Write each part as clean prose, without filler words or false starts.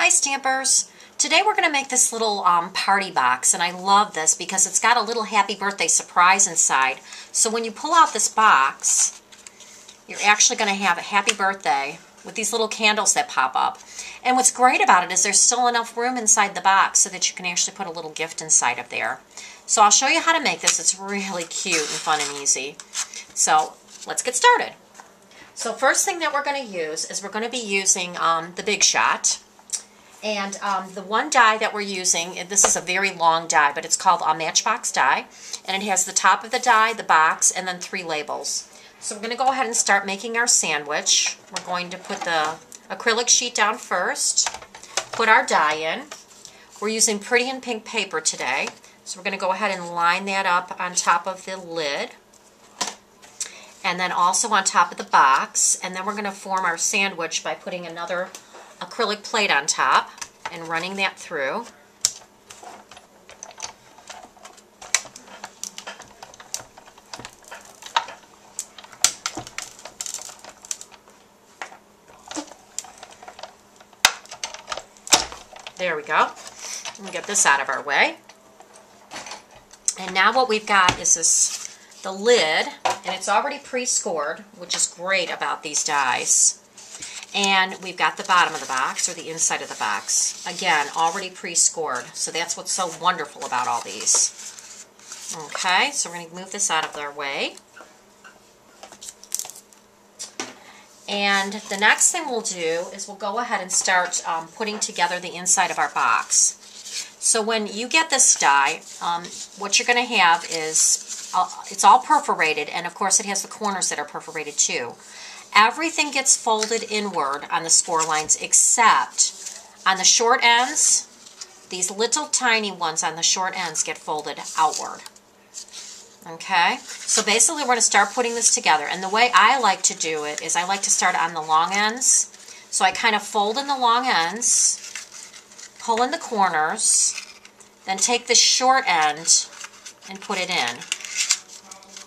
Hi Stampers! Today we're going to make this little party box, and I love this because it's got a little happy birthday surprise inside. So when you pull out this box, you're actually going to have a happy birthday with these little candles that pop up. And what's great about it is there's still enough room inside the box so that you can actually put a little gift inside of there. So I'll show you how to make this. It's really cute and fun and easy. So let's get started. So first thing that we're going to use is we're going to be using the Big Shot. And the one die that we're using, this is a very long die, but it's called a Matchbox die. And it has the top of the die, the box, and then 3 labels. So we're going to go ahead and start making our sandwich. We're going to put the acrylic sheet down first, put our die in. We're using pretty and pink paper today. So we're going to go ahead and line that up on top of the lid. And then also on top of the box. And then we're going to form our sandwich by putting another acrylic plate on top and running that through. There we go. Let me get this out of our way. And now what we've got is the lid, and it's already pre-scored, which is great about these dies. And we've got the bottom of the box, or the inside of the box. Again, already pre-scored. So that's what's so wonderful about all these. Okay, so we're going to move this out of our way. And the next thing we'll do is we'll go ahead and start putting together the inside of our box. So when you get this die, what you're going to have is, it's all perforated, and of course it has the corners that are perforated too. Everything gets folded inward on the score lines except on the short ends. These little tiny ones on the short ends get folded outward. Okay, so basically we're going to start putting this together, and the way I like to do it is I like to start on the long ends. So I kind of fold in the long ends, pull in the corners, then take the short end and put it in.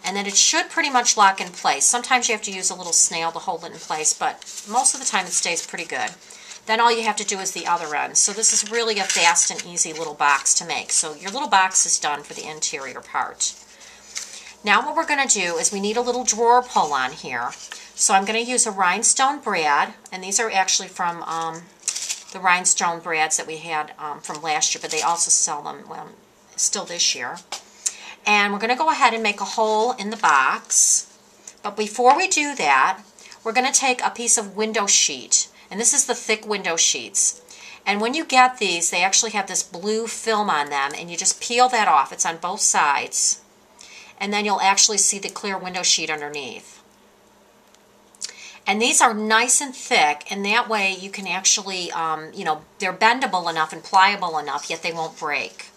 And then it should pretty much lock in place. Sometimes you have to use a little snail to hold it in place, but most of the time it stays pretty good. Then all you have to do is the other end. So this is really a fast and easy little box to make. So your little box is done for the interior part. Now what we're going to do is we need a little drawer pull on here. So I'm going to use a rhinestone brad, and these are actually from the rhinestone brads that we had from last year, but they also sell them still this year. And we're going to go ahead and make a hole in the box. But before we do that, we're going to take a piece of window sheet. And this is the thick window sheets. And when you get these, they actually have this blue film on them, and you just peel that off. It's on both sides. And then you'll actually see the clear window sheet underneath. And these are nice and thick, and that way you can actually, they're bendable enough and pliable enough, yet they won't break.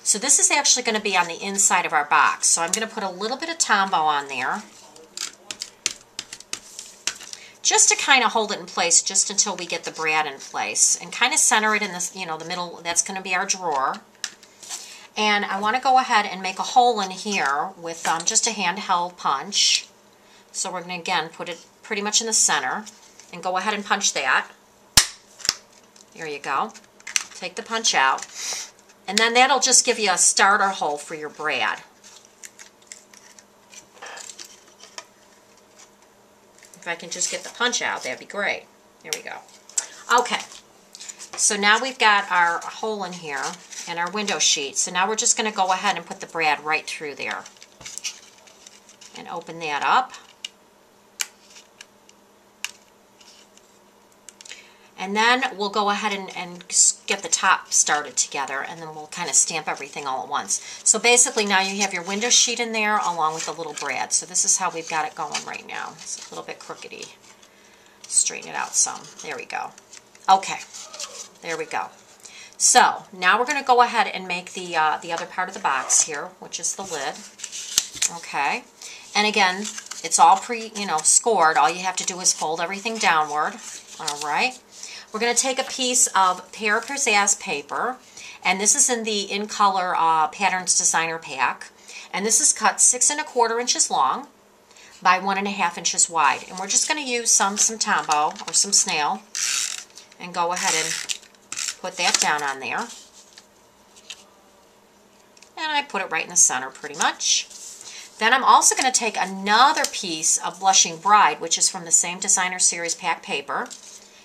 So this is actually going to be on the inside of our box. So I'm going to put a little bit of Tombow on there, just to kind of hold it in place just until we get the brad in place, and kind of center it in this, the middle. That's going to be our drawer. And I want to go ahead and make a hole in here with just a handheld punch. So we're going to, again, put it pretty much in the center and go ahead and punch that. There you go. Take the punch out. And then that'll just give you a starter hole for your brad. If I can just get the punch out, that'd be great. There we go. Okay, so now we've got our hole in here and our window sheet. So now we're just going to go ahead and put the brad right through there. And open that up. And then we'll go ahead and get the top started together, and then we'll kind of stamp everything all at once. So basically now you have your window sheet in there along with the little brad. So this is how we've got it going right now. It's a little bit crookedy. Straighten it out some. There we go. Okay, there we go. So now we're going to go ahead and make the other part of the box here, which is the lid. Okay, and again, it's all scored. All you have to do is fold everything downward. All right. We're going to take a piece of Pear Pizzazz paper, and this is in the In Color Patterns Designer Pack, and this is cut 6 1/4 inches long by 1 1/2 inches wide. And we're just going to use some Tombow or some snail and go ahead and Put that down on there. And I put it right in the center pretty much. Then I'm also going to take another piece of Blushing Bride, which is from the same Designer Series pack paper,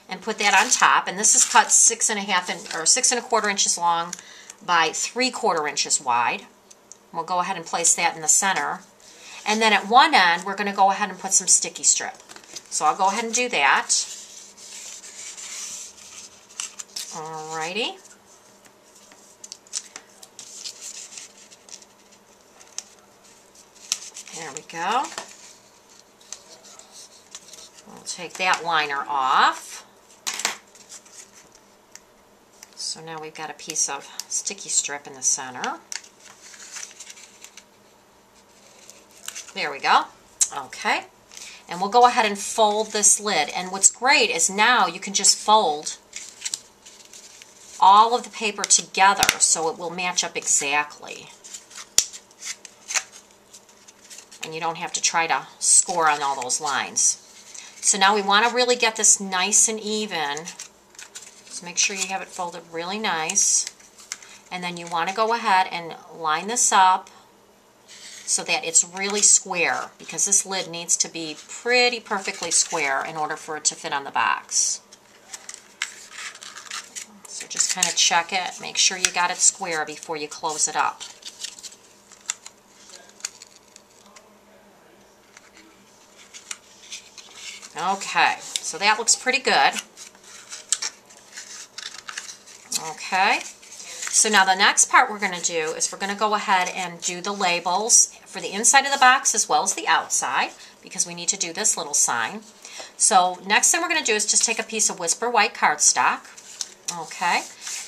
and put that on top. And this is cut 6.25 inches long by 3/4 inches wide. We'll go ahead and place that in the center. And then at one end, we're going to go ahead and put some sticky strip. So I'll go ahead and do that. Alrighty. There we go. We'll take that liner off. So now we've got a piece of sticky strip in the center. There we go. Okay. And we'll go ahead and fold this lid. And what's great is now you can just fold all of the paper together so it will match up exactly. And you don't have to try to score on all those lines. So now we want to really get this nice and even. So make sure you have it folded really nice. And then you want to go ahead and line this up so that it's really square, because this lid needs to be pretty perfectly square in order for it to fit on the box. So just kind of check it, make sure you got it square before you close it up. Okay, so that looks pretty good. Okay, so now the next part we're going to do is we're going to go ahead and do the labels for the inside of the box as well as the outside, because we need to do this little sign. So next thing we're going to do is just take a piece of Whisper White cardstock, okay,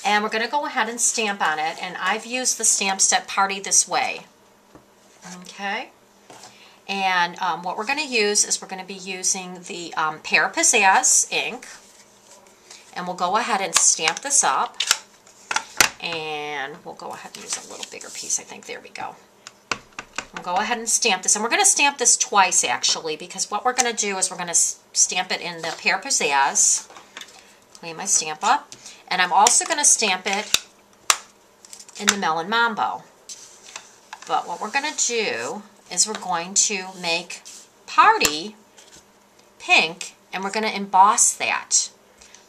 and we're going to go ahead and stamp on it, and I've used the stamp set Party This Way, okay. And what we're going to use is we're going to be using the Pear Pizzazz ink, and we'll go ahead and stamp this up, and we'll go ahead and use a little bigger piece, I think. There we go. We'll go ahead and stamp this, and we're going to stamp this twice actually, because what we're going to do is we're going to stamp it in the Pear Pizzazz. Clean my stamp up, and I'm also going to stamp it in the Melon Mambo. But what we're going to do is we're going to make Party pink, and we're going to emboss that.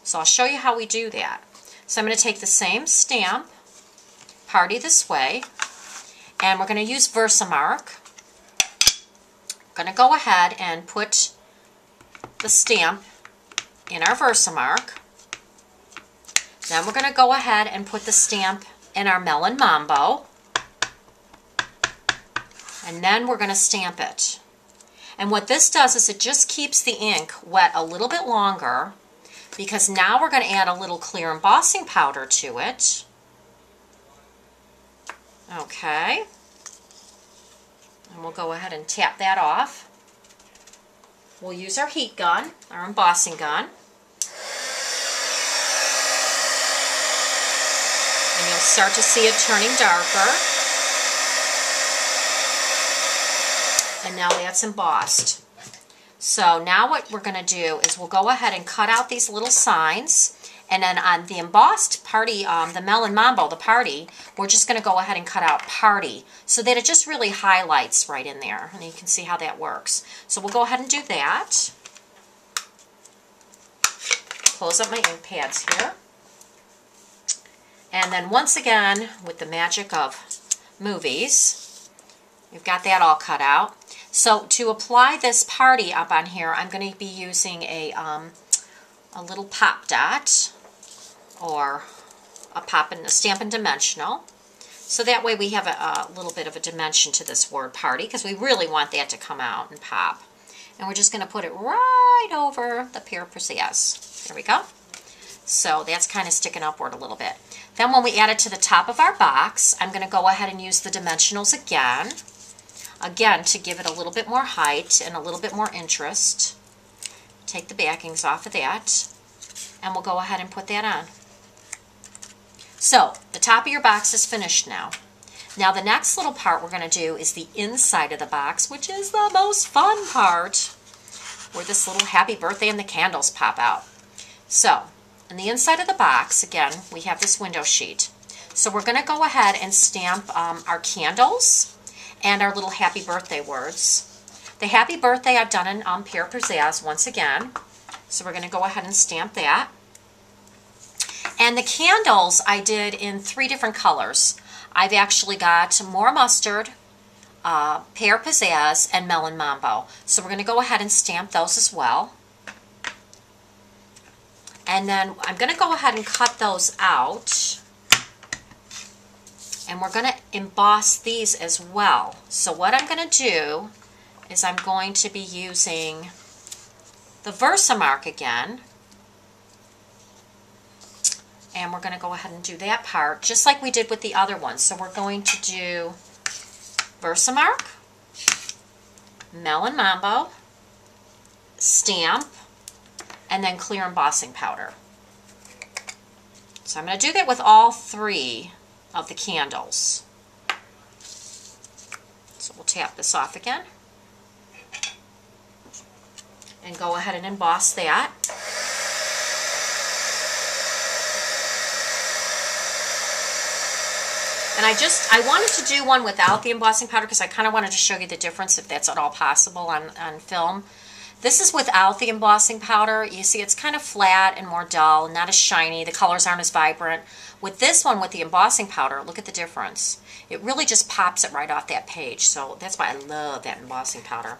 So I'll show you how we do that. So I'm going to take the same stamp, Party This Way, and we're going to use Versamark. I'm going to go ahead and put the stamp in our Versamark. Then we're going to go ahead and put the stamp in our Melon Mambo. And then we're going to stamp it. And what this does is it just keeps the ink wet a little bit longer, because now we're going to add a little clear embossing powder to it. Okay. And we'll go ahead and tap that off. We'll use our heat gun, our embossing gun. And you'll start to see it turning darker. And now that's embossed. So now what we're going to do is we'll go ahead and cut out these little signs, and then on the embossed Party, the Melon Mambo, the Party, we're just going to go ahead and cut out Party so that it just really highlights right in there, and you can see how that works. So we'll go ahead and do that. Close up my ink pads here. And then once again, with the magic of movies, we've got that all cut out. So to apply this Party up on here, I'm going to be using a little pop dot, or a Stampin' Dimensional. So that way we have a little bit of a dimension to this word Party, because we really want that to come out and pop. And we're just going to put it right over the Pear Pizzazz. There we go. So that's kind of sticking upward a little bit. Then when we add it to the top of our box, I'm going to go ahead and use the dimensionals again. Again, to give it a little bit more height and a little bit more interest. Take the backings off of that, and we'll go ahead and put that on. So, the top of your box is finished now. Now the next little part we're going to do is the inside of the box, which is the most fun part, where this little happy birthday and the candles pop out. So, in the inside of the box, again, we have this window sheet. So we're going to go ahead and stamp our candles and our little happy birthday words. The happy birthday I've done in Pear Pizzazz once again. So we're going to go ahead and stamp that. And the candles I did in 3 different colors. I've actually got More Mustard, Pear Pizzazz, and Melon Mambo. So we're going to go ahead and stamp those as well. And then I'm going to go ahead and cut those out. And we're going to emboss these as well. So what I'm going to do is I'm going to be using the Versamark again. And we're going to go ahead and do that part just like we did with the other ones. So we're going to do Versamark, Melon Mambo, stamp, and then clear embossing powder. So I'm going to do that with all 3 of the candles. So we'll tap this off again and go ahead and emboss that. And I wanted to do one without the embossing powder because I kind of wanted to show you the difference if that's at all possible on film. This is without the embossing powder. You see it's kind of flat and more dull, not as shiny. The colors aren't as vibrant. With this one with the embossing powder, look at the difference. It really just pops it right off that page. So that's why I love that embossing powder.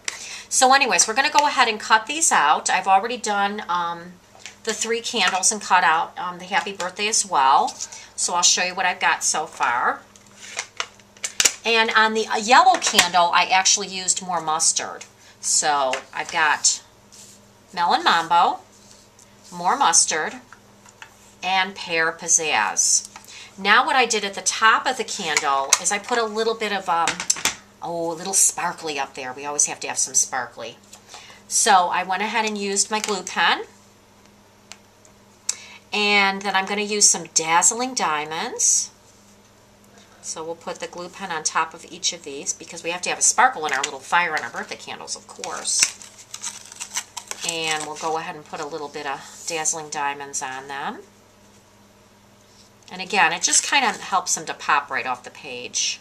So anyways, we're going to go ahead and cut these out. I've already done the 3 candles and cut out the happy birthday as well. So I'll show you what I've got so far. And on the yellow candle, I actually used More Mustard. So I've got Melon Mambo, More Mustard, and Pear Pizzazz. Now what I did at the top of the candle is I put a little bit of, a little sparkly up there. We always have to have some sparkly. So I went ahead and used my glue pen. And then I'm going to use some dazzling diamonds. So we'll put the glue pen on top of each of these because we have to have a sparkle in our little fire on our birthday candles, of course. And we'll go ahead and put a little bit of dazzling diamonds on them. And again, it just kind of helps them to pop right off the page.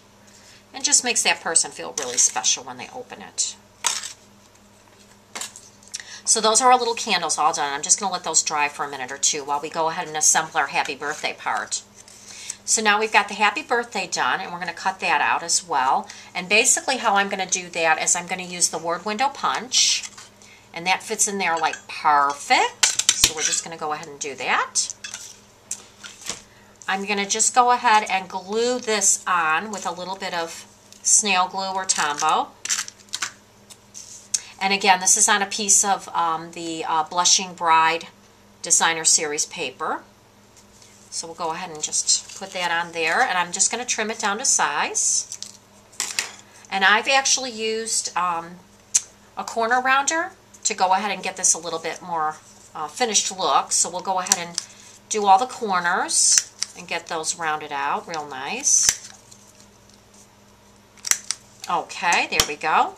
And just makes that person feel really special when they open it. So those are our little candles all done. I'm just going to let those dry for a minute or 2 while we go ahead and assemble our happy birthday part. So now we've got the happy birthday done, and we're going to cut that out as well. And basically how I'm going to do that is I'm going to use the word window punch, and that fits in there like perfect. So we're just going to go ahead and do that. I'm going to just go ahead and glue this on with a little bit of snail glue or Tombow. And again, this is on a piece of the Blushing Bride Designer Series paper. So we'll go ahead and just put that on there, and I'm just going to trim it down to size. And I've actually used a corner rounder to go ahead and get this a little bit more finished look. So we'll go ahead and do all the corners and get those rounded out real nice. Okay, there we go.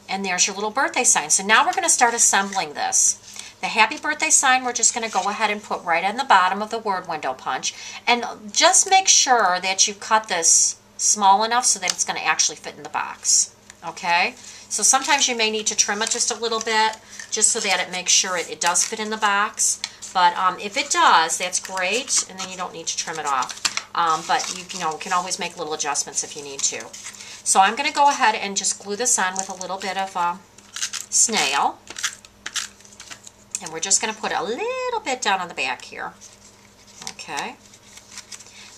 And there's your little birthday sign. So now we're going to start assembling this. The happy birthday sign we're just going to go ahead and put right on the bottom of the word window punch. And just make sure that you cut this small enough so that it's going to actually fit in the box. Okay? So sometimes you may need to trim it just a little bit just so that it makes sure it does fit in the box. But if it does, that's great, and then you don't need to trim it off. But you can always make little adjustments if you need to. So I'm going to go ahead and just glue this on with a little bit of snail. And we're just going to put a little bit down on the back here. Okay.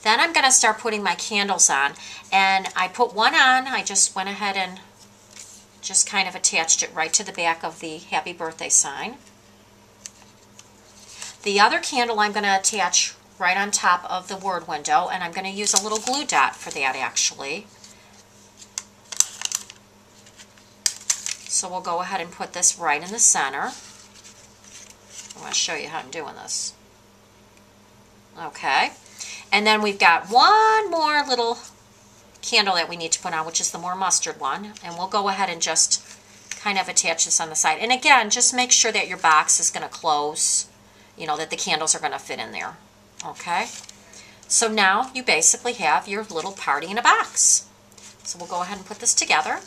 Then I'm going to start putting my candles on. And I put one on. I just went ahead and just kind of attached it right to the back of the happy birthday sign. The other candle I'm going to attach right on top of the word window. And I'm going to use a little glue dot for that actually. So we'll go ahead and put this right in the center. I want to show you how I'm doing this. Okay. And then we've got one more little candle that we need to put on, which is the More Mustard one. And we'll go ahead and just kind of attach this on the side. And again, just make sure that your box is going to close you know, that the candles are going to fit in there. Okay? So now you basically have your little party in a box. So we'll go ahead and put this together.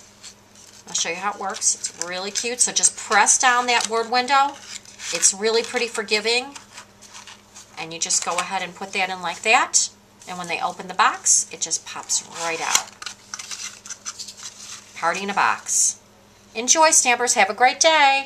I'll show you how it works. It's really cute. So just press down that word window. It's really pretty forgiving. And you just go ahead and put that in like that. And when they open the box, it just pops right out. Party in a box. Enjoy, Stampers. Have a great day.